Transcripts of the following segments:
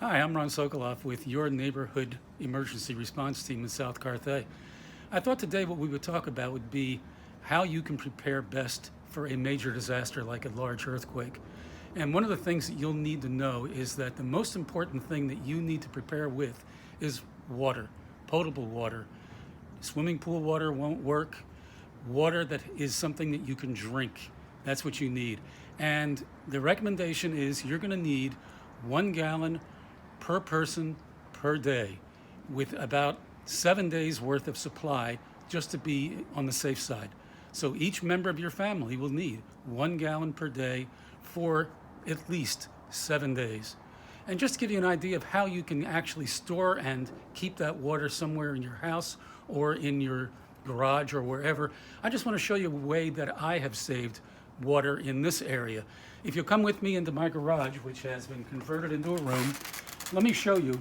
Hi, I'm Ron Sokoloff with your neighborhood emergency response team in South Carthage. I thought today what we would talk about would be how you can prepare best for a major disaster like a large earthquake. And one of the things that you'll need to know is that the most important thing that you need to prepare with is water, potable water. Swimming pool water won't work. Water that is something that you can drink. That's what you need. And the recommendation is you're going to need 1 gallon per person per day, with about 7 days worth of supply just to be on the safe side. So each member of your family will need 1 gallon per day for at least 7 days. And just to give you an idea of how you can actually store and keep that water somewhere in your house or in your garage or wherever, I just want to show you a way that I have saved water in this area. If you'll come with me into my garage, which has been converted into a room, let me show you.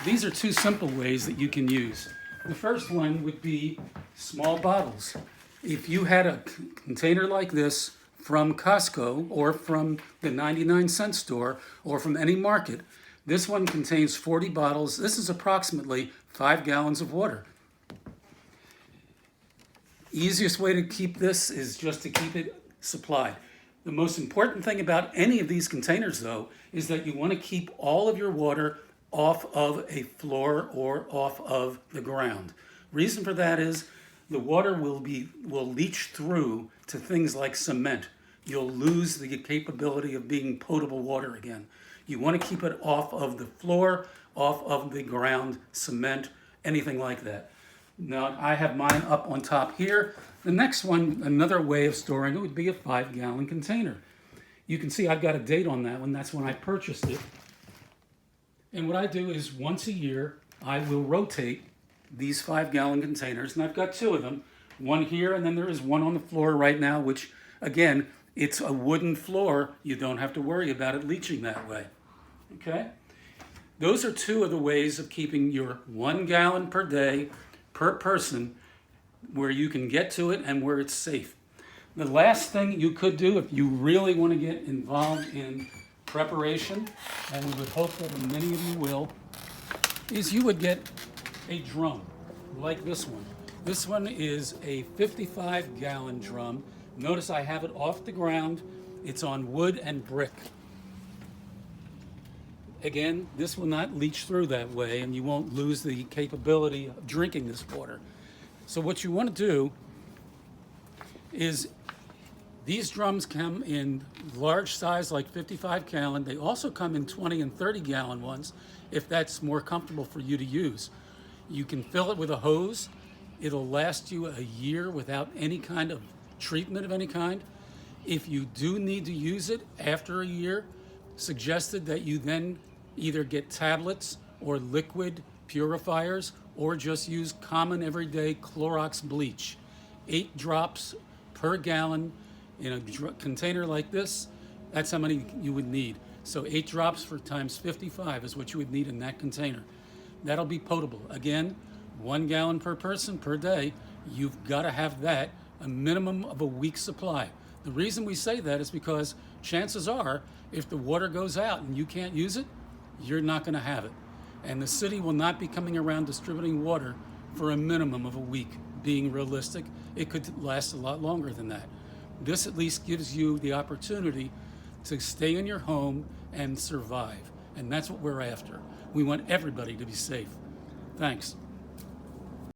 These are two simple ways that you can use. The first one would be small bottles. If you had a container like this from Costco or from the 99-cent store or from any market, this one contains 40 bottles. This is approximately 5 gallons of water. Easiest way to keep this is just to keep it supplied. The most important thing about any of these containers, though, is that you want to keep all of your water off of a floor or off of the ground. Reason for that is the water will leach through to things like cement. You'll lose the capability of being potable water again. You want to keep it off of the floor, off of the ground, cement, anything like that. Now, I have mine up on top here. The next one, another way of storing it would be a 5-gallon container. You can see I've got a date on that one. That's when I purchased it. And what I do is once a year, I will rotate these 5-gallon containers, and I've got two of them. One here, and then there is one on the floor right now, which, again, it's a wooden floor. You don't have to worry about it leaching that way. Okay? Those are two of the ways of keeping your 1 gallon per day per person where you can get to it and where it's safe. The last thing you could do if you really want to get involved in preparation, and we would hope that many of you will, is you would get a drum like this one. This one is a 55-gallon drum. Notice I have it off the ground. It's on wood and brick. Again, this will not leach through that way, and you won't lose the capability of drinking this water. So what you want to do is, these drums come in large size, like 55-gallon. They also come in 20 and 30-gallon ones, if that's more comfortable for you to use. You can fill it with a hose. It'll last you a year without any kind of treatment of any kind. If you do need to use it after a year, suggested that you then either get tablets or liquid purifiers or just use common everyday Clorox bleach. 8 drops per gallon in a container like this, that's how many you would need. So 8 drops for times 55 is what you would need in that container. That'll be potable. Again, 1 gallon per person per day. You've got to have that, a minimum of a week's supply. The reason we say that is because chances are, if the water goes out and you can't use it, you're not going to have it. And the city will not be coming around distributing water for a minimum of a week. Being realistic, it could last a lot longer than that. This at least gives you the opportunity to stay in your home and survive. And that's what we're after. We want everybody to be safe. Thanks.